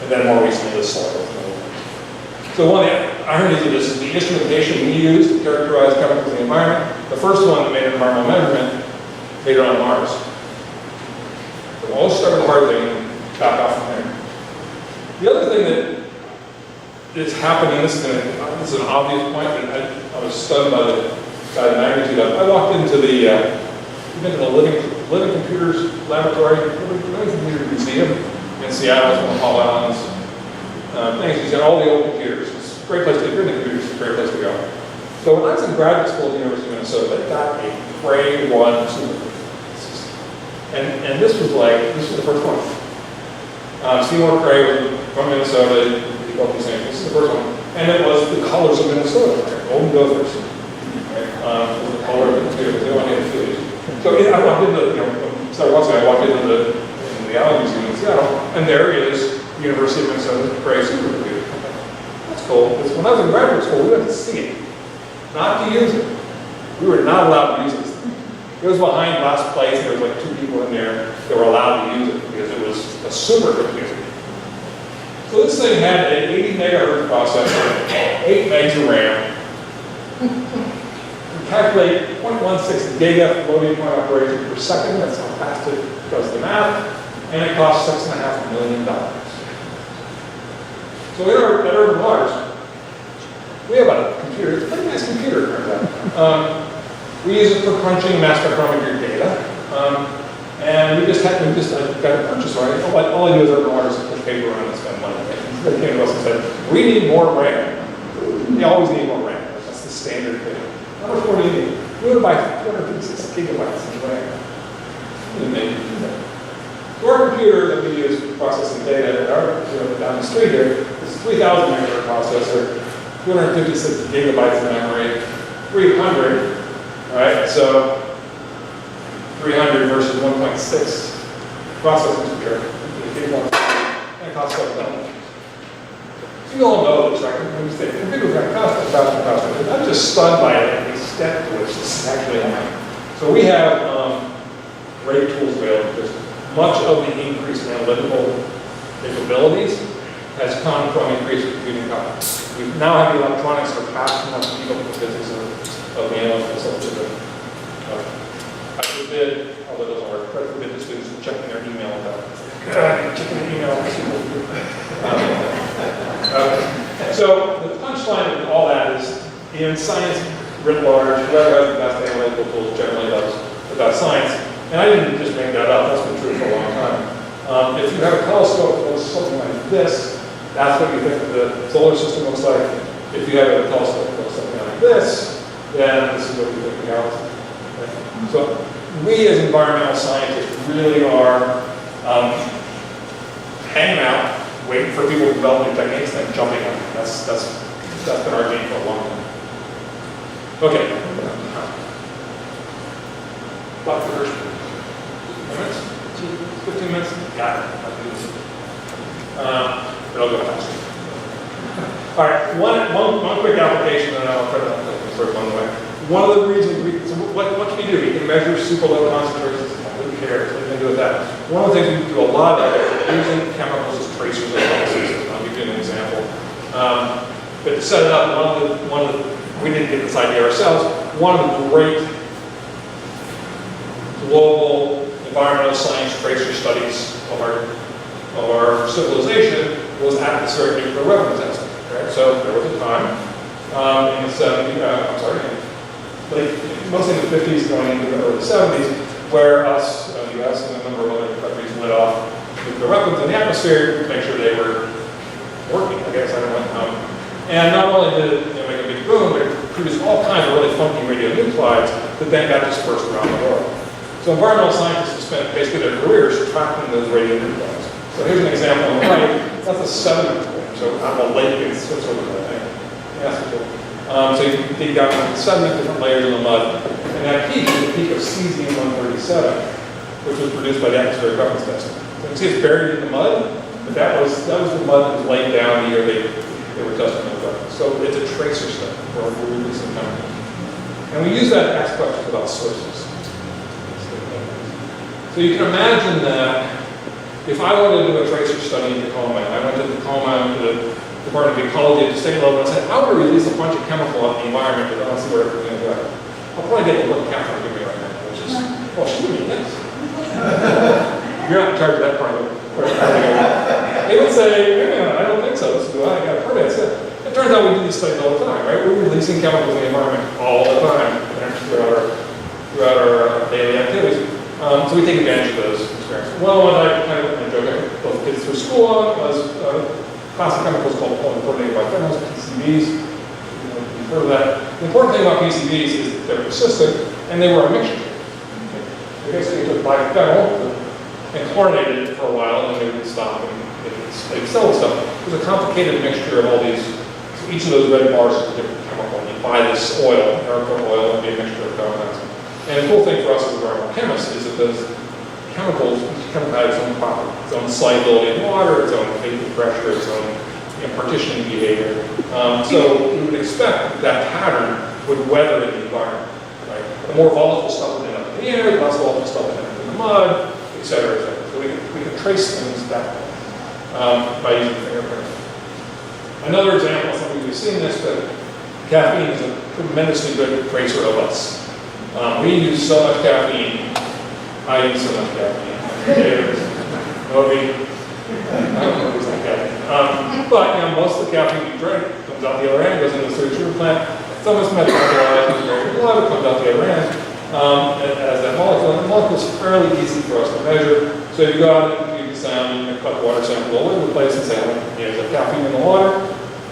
and then more recently the soil. So one of the ironies of this is the instrumentation we use to characterize chemicals in the environment. The first one that made an environmental measurement made it on Mars. So we'll start with the hard thing and back off from there. The other thing that is happening, this is an obvious point, but I was stunned by the magnitude of it. I walked into the Living Computers Laboratory, Living Computer Museum in Seattle. It's one of Paul Allen's things. He's got all the old computers. It's a great place to, if you're in the computers, it's a great place to go. So when I was in graduate school at the University of Minnesota, they got a Cray 1 supercomputer. And this was the first one. Seymour Cray was from Minnesota, he built these things. This is the first one. And it was the colors of Minnesota, right? Golden gophers. Right? Was the color of the computer, they wanted to food. So I walked into, several months ago, I walked into the Allen Museum in Seattle, and there is the University of Minnesota Cray supercomputer. That's cool. Because when I was in graduate school, we got to see it, not to use it. We were not allowed to use it. It was behind glass plates, and there was like 2 people in there that were allowed to use it because it was a supercomputer. So this thing had an 80 megahertz processor, 8 megs of RAM. Calculate 0.16 giga floating point operation per second. That's how fast it does the math. And it costs $6.5 million. So at Urban Waters, we have a computer. It's a pretty nice computer, it turns out. We use it for crunching mass spectrometry data. And we just got a purchase order. All I do is Urban Waters is push paper around and spend money. They came to us and said, we need more RAM. We always need more RAM. That's the standard thing. How much more do you need? We would buy 256 gigabytes of RAM. So our computer that we use for processing data down the street here is a 3,000 megahertz processor, 256 gigabytes of memory, 300, right? So 300 versus 1.6 processing speed, and it costs $7. You all know this, right? Computers are cost. I'm just stunned by the extent to which this is actually happening. So we have great tools available. There's much of the increase in analytical capabilities has come from increased computing power. We now have the electronics for passing up people the physics of the analytical system. I forbid, although it doesn't work, I forbid the students from checking their email about checking their email. So the punchline of all that is, in science writ large, whoever has the best analytical tools generally does the best science. And I didn't just make that up, that's been true for a long time. If you have a telescope that looks something like this, that's what you think the solar system looks like. If you have a telescope that looks something like this, then this is what you think the galaxy is. So we as environmental scientists really are hanging out, waiting for people to develop new techniques, and then jumping on them. That's been our game for a long time. Okay. About the first minutes? 15 minutes? Got it. I'll do this. It'll go faster. All right, one quick application, and I'll try to sort of on the way. One of the reasons so what can you do? You can measure super low concentrations. Who cares? What are you going to do with that? One of the things we do a lot of is using chemicals as tracers of processes. I'll give you an example. But to set it up, we didn't get this idea ourselves. One of the great global environmental science tracer studies of our civilization was atmospheric nuclear weapons testing. Right? So there was a time in the 70s, mostly in the 50s going into the early 70s, where us, the US and a number of other countries lit off nuclear weapons in the atmosphere to make sure they were working, I guess, I don't know. And not only did it make a big boom, but it produced all kinds of really funky radionuclides that then got dispersed around the world. So environmental scientists have spent basically their careers tracking those radionuclides. So here's an example on the right. That's a sediment form, so out of a lake in Switzerland, I think. Yeah, so you dig down into 7 different layers of the mud, and that peak is the peak of cesium-137, which was produced by the atmospheric weapons testing. So you can see it's buried in the mud, but that was the mud that was laid down the year they they were testing those weapons. So it's a tracer study where we're releasing chemicals. And we use that to ask questions about sources. So you can imagine that if I wanted to do a tracer study in Tacoma, and I went to Tacoma, to the Department of Ecology at the state level, and said, how would I release a bunch of chemical out in the environment that I don't see where it's going to go? I'll probably get a little Catherine give me right now, which is, well, she would be nice. You're not in charge of that part of it. They would say, yeah, I don't think so. This is why I got a permit. So it turns out we do these studies all the time, right? We're releasing chemicals in the environment all the time throughout our daily activities. So we take advantage of those experiences. Well, one I kind of joke both kids through school on was class of chemicals called pollutants, biphenyls, PCBs. You've heard of that. The important thing about PCBs is that they're persistent and they were a mixture. They basically took biphenyl and chlorinated it for a while, and then they would stop and they'd sell the stuff. It was a complicated mixture of all these. So each of those red bars is a different chemical. And you buy this oil, aerosol oil, and be a mixture of compounds. And the cool thing for us as environmental chemists is that those chemicals, each chemical has its own property, its own solubility in water, its own vapor pressure, its own partitioning behavior. So you would expect that pattern would weather in the environment. Right? The more volatile stuff would end up in the air, the less volatile stuff would end up in the mud, et cetera, et cetera. So we can trace things that way by using fingerprints. Another example, some of you have seen this, but caffeine is a tremendously good tracer of us. We use so much caffeine. I use so much caffeine. Moby. I don't know who's like caffeine. But most of the caffeine you drink comes out the other end, goes into the sewage treatment plant. Some of it's metabolized, it comes out the other end. As that molecule, and the molecule is fairly easy for us to measure. So you go out into Puget Sound, you collect water sample all over the place and say, is there caffeine in the water?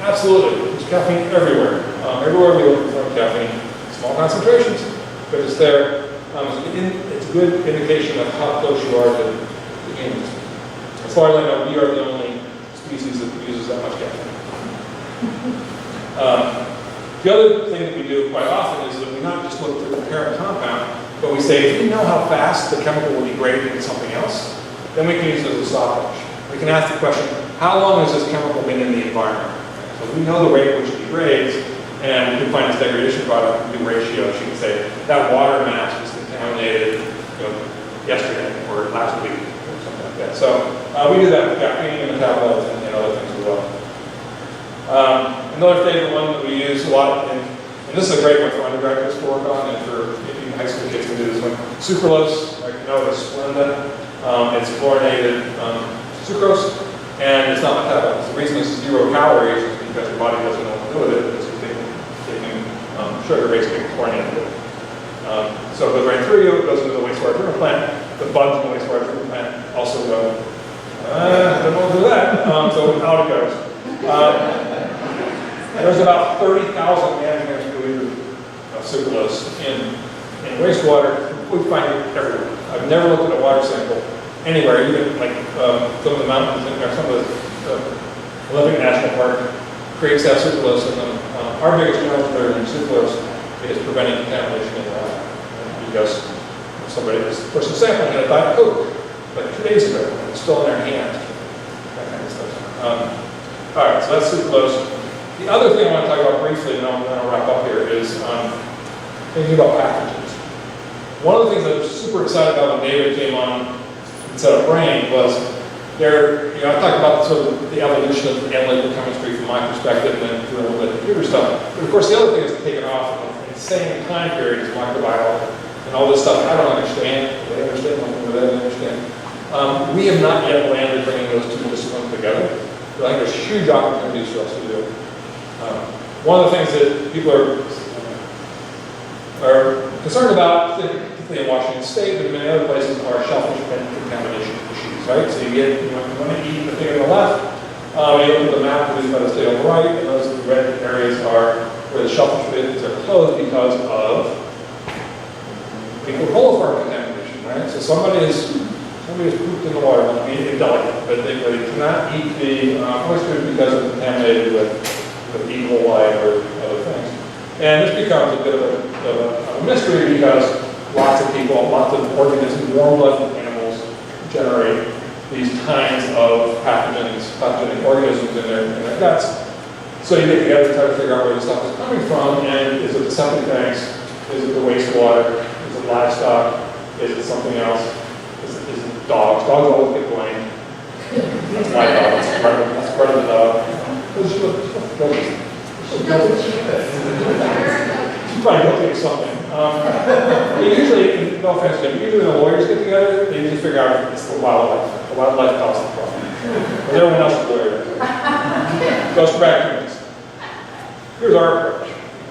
Absolutely. There's caffeine everywhere. Everywhere we look for caffeine, small concentrations, but it's there. It's a good indication of how close you are to humans. As far as I know, we are the only species that uses that much caffeine. The other thing that we do quite often is that we not just look for the parent compound, but we say, if we know how fast the chemical will degrade into something else, then we can use it as a stopwatch. We can ask the question, how long has this chemical been in the environment? So we know the rate at which it degrades, and we can find its degradation product and do ratios. You can say, that water mass was contaminated yesterday or last week or something like that. So we do that with caffeine and metabolites and other things as well. Another favorite one that we use a lot, and this is a great one for undergraduates to work on, and for even high school kids can do this one. Sucralose, like you know, it's Splenda. It's chlorinated sucrose, and it's not metabolites. The reason it's 0 calories is because your body doesn't know what to do with it, because it's taking sugar basically chlorinated it. So it goes right through you, it goes into the wastewater treatment plant. The bugs in the wastewater treatment plant also go, I don't know what to do with that, so out it goes. There's about 30,000 nanograms per liter of sucralose in wastewater. We find it everywhere. I've never looked at a water sample anywhere, even like some of the mountains or some of the Olympic National Park creeks have sucralose in them. Our biggest challenge there in sucralose is preventing contamination in the water. Because this person sampling had a Diet Coke like 2 days ago, and it's still in their hand. That kind of stuff. All right, so that's sucralose. The other thing I want to talk about briefly, and then I'll wrap up here, is thinking about pathogens. One of the things I was super excited about when David came on and set up BRAIN was I talked about sort of the evolution of analytical chemistry from my perspective and then through a little bit of computer stuff. But of course, the other thing that's taken off in the same time period is microbiology and all this stuff I don't understand. They understand, they understand. We have not yet landed bringing those two disciplines together. But I think there's huge opportunities for us to do it. One of the things that people are concerned about, particularly in Washington State, but in many other places, are shellfish contamination issues, right? So you want to eat the thing on the left, you look at the map produced by the state on the right, and those red areas are where the shellfish bins are closed because of fecal coliform contamination, right? So somebody has pooped in the water, not to be indelicate, but they cannot eat the oysters because it's contaminated with E. coli or other things. And this becomes a bit of a mystery because lots of people, lots of organisms, warm-blooded animals generate these kinds of pathogenic organisms in their guts. So you get together to try to figure out where the stuff is coming from, and is it the septic tanks? Is it the wastewater? Is it livestock? Is it something else? Is it dogs? Dogs always get blamed. That's my dog. That's part of the dog. She's probably guilty of something. Usually, no offense, usually the lawyers get together, they usually figure out it's the wildlife. The wildlife caused the problem. But everyone else is a lawyer. Goes back to this. Here's our approach.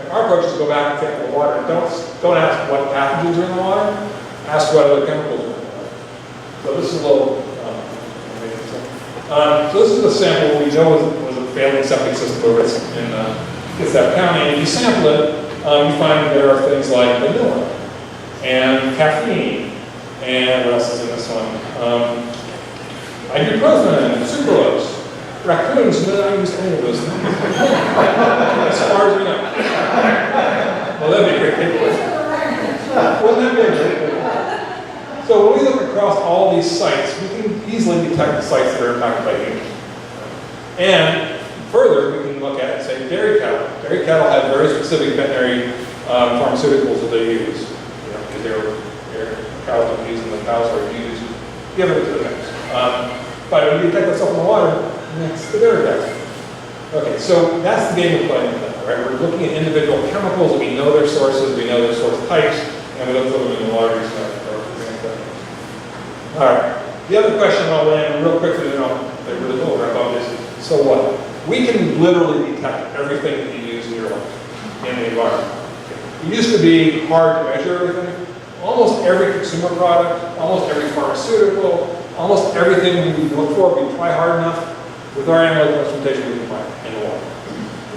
Our approach is to go back and sample the water. Don't ask what pathogens are in the water. Ask what other chemicals are in the water. So this is a little. So this is a sample we know was a failing septic system over in Kitsap County. And if you sample it, you find there are things like vanilla and caffeine, and what else is in this one? Ibuprofen, sucralose. Raccoons do not use any of those things. As far as we know. Well, that'd be a great takeaway. Wouldn't that be a great takeaway? So when we look across all these sites, we can easily detect the sites that are impacted by humans. And further, we can look at, say, dairy cattle. Dairy cattle have very specific veterinary pharmaceuticals that they use. You know, because their cows are used and the cows are used. Give it to the mix. But when you detect that stuff in the water, that's the dairy cattle. Okay, so that's the game we're playing with that, right? We're looking at individual chemicals, we know their sources, we know their source types, and we look for them in the water. All right. The other question I'll land real quickly, then I'll really go wrap up is, so what? We can literally detect everything that you use in your life, in the environment. It used to be hard to measure everything. Almost every consumer product, almost every pharmaceutical, almost everything we look for, if we try hard enough, with our analytical instrumentation, we can find it in the water.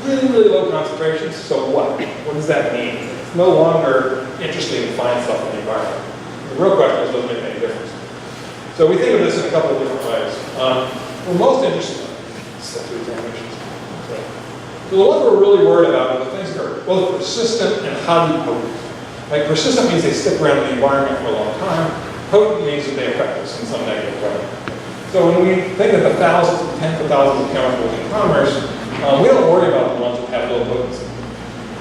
Really, really low concentrations, so what? What does that mean? It's no longer interesting to find stuff in the environment. The real question is, does it make any difference? So we think of this in a couple of different ways. We're most interested in step 2 examinations. So the ones we're really worried about are the things that are both persistent and highly potent. Like persistent means they stick around in the environment for a long time. Potent means that they affect us in some negative way. So when we think of the thousands and tens of thousands of chemicals in commerce, we don't worry about the ones that have low potency.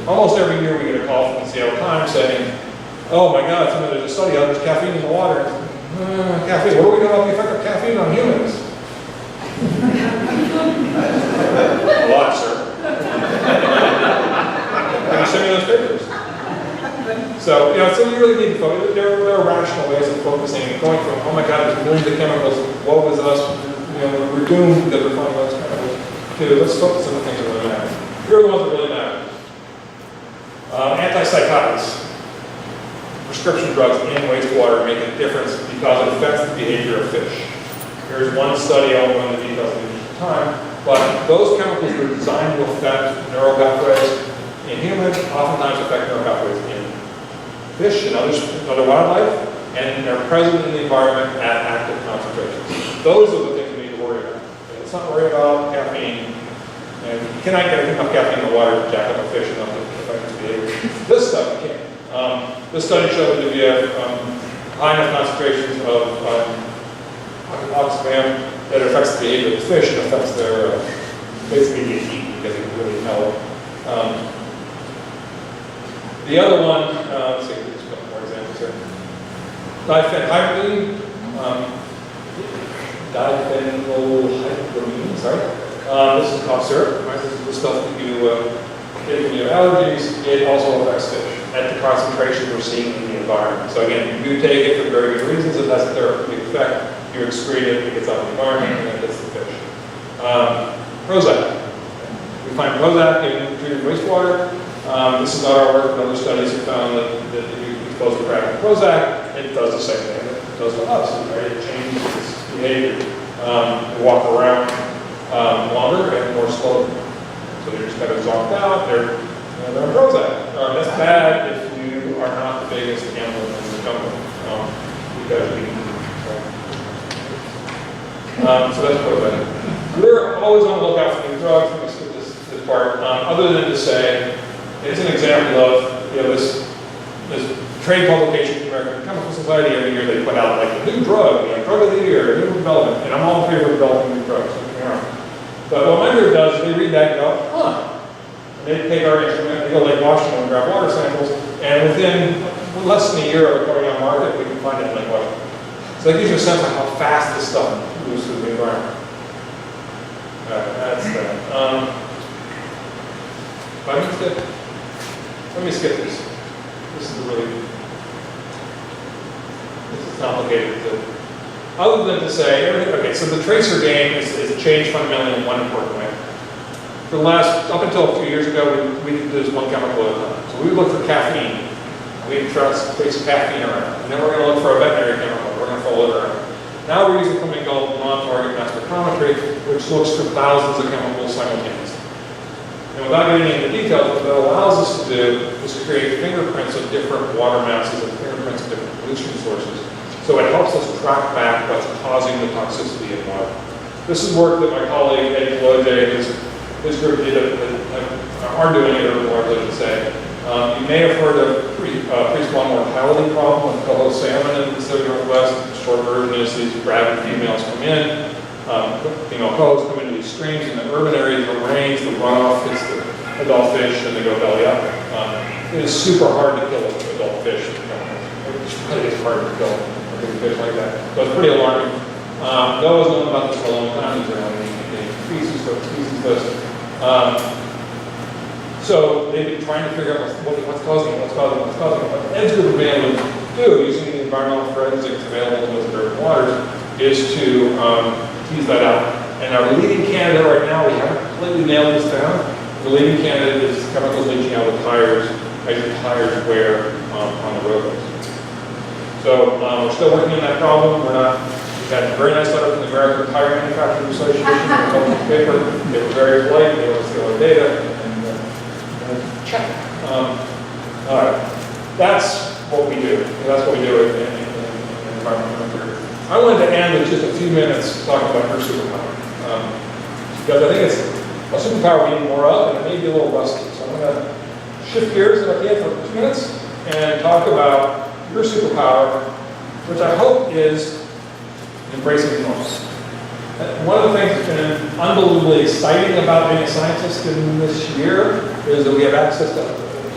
Almost every year we get a call from the Seattle Times saying, oh my God, there's a study out, there's caffeine in the water. Caffeine, what do we know about the effect of caffeine on humans? A lot, sir. Can you send me those papers? So, so you really need to focus. There are rational ways of focusing and going from, oh my God, there's millions of chemicals, woe is us, we're doomed because we're finding those chemicals, to let's focus on the things that really matter. Here are the ones that really matter. Antipsychotics. Prescription drugs in wastewater make a difference because it affects the behavior of fish. Here's one study, I'll go into details in the time, but those chemicals are designed to affect neural pathways in humans, oftentimes affect neural pathways in fish and other wildlife, and they're present in the environment at active concentrations. Those are the things we need to worry about. Let's not worry about caffeine. And you cannot get enough caffeine in the water to jack up a fish enough to affect its behavior. This stuff you can't. This study showed that if you have high enough concentrations of oxygen that it affects the behavior of the fish, it affects their basically the heat because it can really melt. The other one, let's see, there's a couple more examples here. Diphenhydramine, this is cough syrup, right? This is the stuff that you get when you have allergies. It also affects fish at the concentration we're seeing in the environment. So again, you take it for very good reasons. It has a therapeutic effect. You excrete it, it gets out of the environment, and it hits the fish. Prozac. We find Prozac in treated wastewater. This is not our work, but other studies have found that if you expose the crack to Prozac, it does the same thing that it does to us, right? It changes its behavior. They walk around longer and more slowly. So they're just kind of zonked out, they're on Prozac. That's bad if you are not the biggest animal in the jungle, because we so that's Prozac. We're always on the lookout for new drugs. Let me skip this part. Other than to say, it's an example of this trade publication from the American Chemical Society. Every year they put out like a new drug, drug of the year, new development, and I'm all in favor of developing new drugs. Don't get me wrong. But what my group does is they read that and go, huh, They take our instrument, they go to Lake Washington and grab water samples, and within less than a year of it going on market, we can find it in Lake Washington. So that gives you a sense of how fast this stuff moves through the environment. That's that. Let me skip this. This is complicated. Other than to say, okay, so the tracer game is changed fundamentally in one important way. For the last, up until a few years ago, we did this one chemical at a time. So we would look for caffeine. We would trace caffeine around. And then we're going to look for a veterinary chemical. We're going to follow it around. Now we're using something called non-target mass spectrometry, which looks for thousands of chemicals simultaneously. And without getting into details, what that allows us to do is to create fingerprints of different water masses and fingerprints of different pollution sources. So it helps us track back what's causing the toxicity in water. This is work that my colleague Ed Loje, his group are doing it, or more, I should say. You may have heard of pre-spawn mortality problem with coho salmon in the Pacific Northwest. The short version is these rabid females come in, female cohos come into these streams in the urban areas, it rains, the runoff hits the adult fish, and they go belly up. It is super hard to kill adult fish. It's really hard to kill a big fish like that. So it's pretty alarming. Noah's known about this for a long time. He's around the species list. So they've been trying to figure out what's causing it. What Ed's group has been able to do, using the environmental forensics available in those urban waters, is to tease that out. And our leading candidate right now, we haven't completely nailed this down. The leading candidate is chemicals leaching out of tires as your tires wear on the roadways. So we're still working on that problem. We've had a very nice letter from the American Tire Manufacturers Association, they published a paper. They were very polite, they let us see our data, and check. All right, that's what we do. That's what we do in environmental career. I wanted to end with just a few minutes talking about her superpower. Because I think it's a superpower we need more of, and it may be a little rusty. So I'm going to shift gears, if I can, for 2 minutes, and talk about your superpower, which I hope is embracing noise. One of the things that's been unbelievably exciting about being a scientist in this year is that we have access to a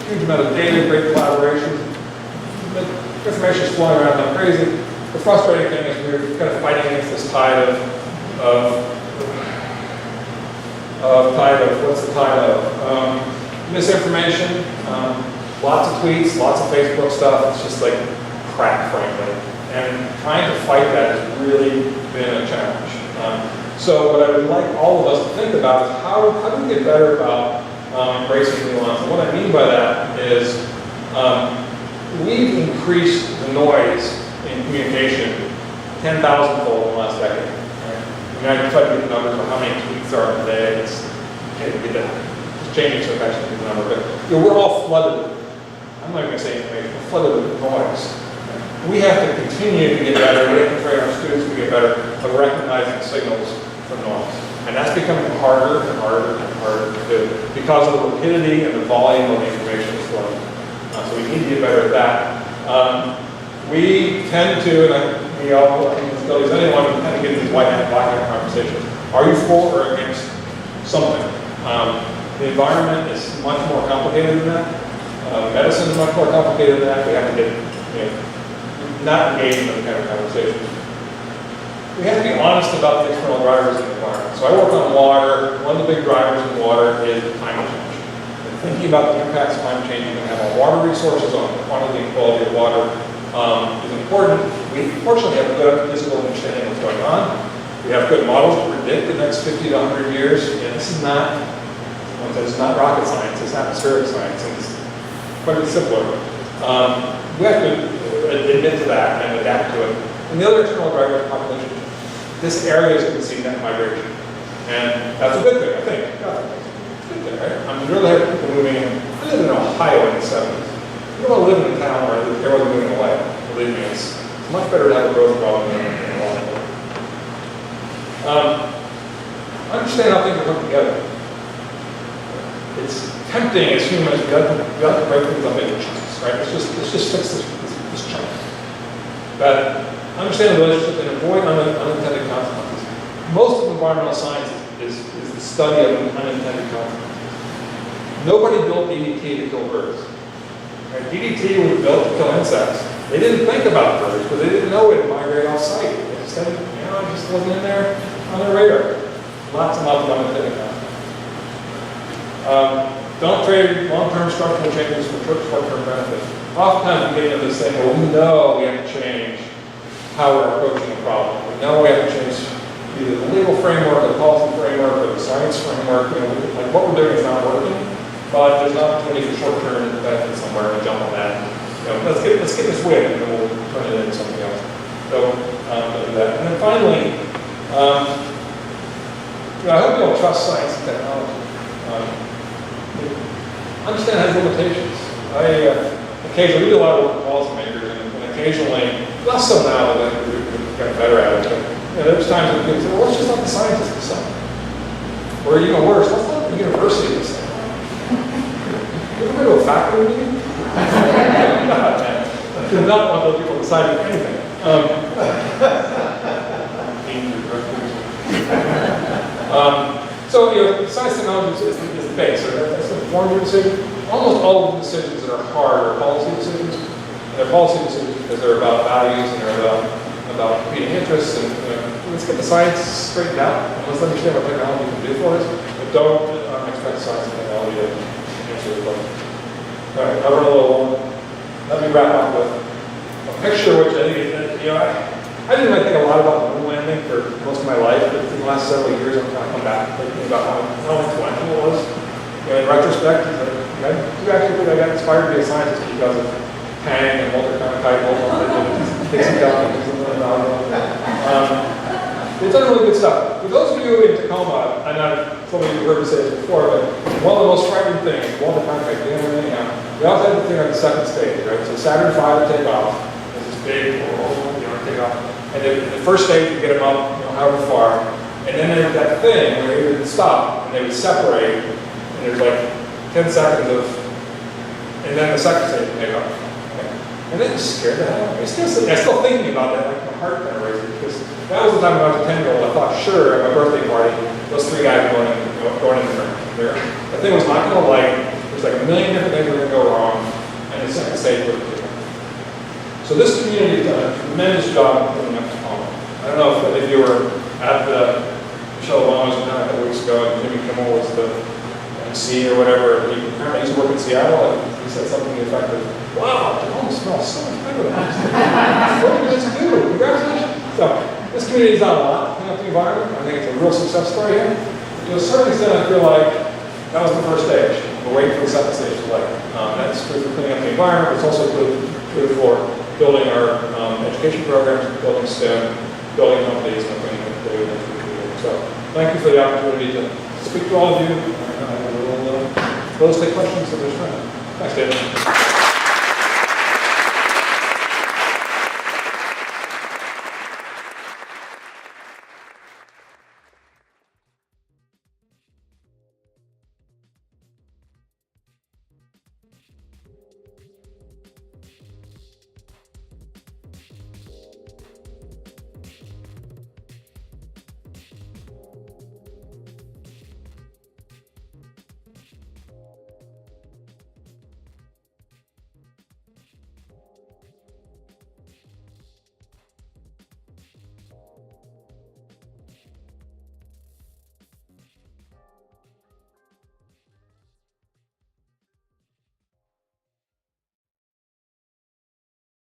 huge amount of data, great collaboration. Information is flowing around like crazy. The frustrating thing is we're kind of fighting against this tide of what's the tide of? Misinformation, lots of tweets, lots of Facebook stuff. It's just like crap, frankly. And trying to fight that has really been a challenge. So what I would like all of us to think about is how do we get better about embracing nuance? And what I mean by that is we've increased the noise in communication 10,000-fold in the last decade. Right? I mean, I can try to get the numbers of how many tweets there are today. It's changing so fast to get the number, but we're all flooded. I'm not going to say information. We're flooded with noise. We have to continue to get better. We have to train our students to get better at recognizing signals from noise. And that's becoming harder and harder and harder to do because of the rapidity and the volume of the information that's flowing. So we need to get better at that. We tend to, and we all, I think this studies anyone, we tend to get into these white hat, black hat conversations. Are you for or against something? The environment is much more complicated than that. Medicine is much more complicated than that. We have to get, not engage in those kind of conversations. We have to be honest about the external drivers of the environment. So I work on water. One of the big drivers in water is climate change. And thinking about the impacts of climate change you can have on water resources, on the quantity and quality of water is important. We fortunately have a good physical understanding of what's going on. We have good models to predict the next 50 to 100 years. And this is not rocket science, it's atmospheric science. It's quite a bit simpler. We have to admit to that and adapt to it. And the other external driver is population. This area is going to see net migration. And that's a good thing, I think. Yeah, it's a good thing, right? I'm really happy people moving in. I lived in Ohio in the 70s. You don't want to live in a town where everyone's moving away. Believe me, it's much better to have a growth problem than a lot of it. Understand how things are put together. It's tempting as humans, we got to break things up into chunks, right? Let's just fix this chunk. But understand the relationship and avoid unintended consequences. Most of environmental science is the study of unintended consequences. Nobody built DDT to kill birds. Right? DDT was built to kill insects. They didn't think about birds, because they didn't know it would migrate off site. They just said, it just wasn't in there on their radar. Lots and lots of them didn't know. Don't trade long-term structural changes for short-term benefit. Oftentimes we get into this thing where we know we have to change how we're approaching the problem. We know we have to change either the legal framework, or the policy framework, or the science framework. Like what we're doing is not working, but there's an opportunity for short-term benefit somewhere, and we jump on that. Let's get this win, and then we'll turn it into something else. So, do that. And then finally, I hope you all trust science and technology. Understand it has limitations. I occasionally, we do a lot of work with policymakers, and occasionally, less so now that we've gotten better at it, but there's times when people say, well, let's just let the scientists decide. Or even worse, let's let the university decide. You ever go to a faculty meeting? I do not want those people deciding anything. So, science technology is the base. That's the form of decision. Almost all of the decisions that are hard are policy decisions. And they're policy decisions because they're about values and they're about competing interests. And let's get the science straightened out. And let's understand what technology can do for us. But don't expect science and technology to answer the question. All right, I run a little long. Let me wrap up with a picture, which I think, I didn't really think a lot about the moon landing for most of my life, but in the last several years, I'm kind of come back thinking about how influential it was. In retrospect, I actually think I got inspired to be a scientist because of Tang and Walter Cronkite and Dixie Duck and it's done really good stuff. For those of you in Tacoma, I know some of you have heard me say this before, but one of the most frightening things, Walter Cronkite, we also had the thing on the second stage, right? So Saturn V would take off. There's this big, take off. And the first stage would get them up, however far. And then there was that thing where they would stop and they would separate. And there's like 10 seconds of, and then the second stage would take off. Okay? And it just scared the hell out of me. I'm still thinking about that, like my heart kind of racing, because that was the time when I was a 10-year-old. I thought, sure, at my birthday party, those three guys were going in there. The thing was not going to light. There's like a million different things that were going to go wrong. And the second stage would take off. So this community has done a tremendous job of cleaning up Tacoma. I don't know if you were at the Michelle Obama's event a couple weeks ago, and Jimmy Kimmel was the MC or whatever. He apparently used to work in Seattle, and he said something to the effect of, wow, Tacoma smells so much better than us. What do you guys do? Congratulations. So this community's done a lot to clean up the environment. I think it's a real success story here. To a certain extent, I feel like that was the first stage. We're waiting for the second stage to light. That's good for cleaning up the environment. It's also good for building our education programs, building STEM, building companies, and bringing them together. So thank you for the opportunity to speak to all of you. I will take questions if there's time. Thanks, David.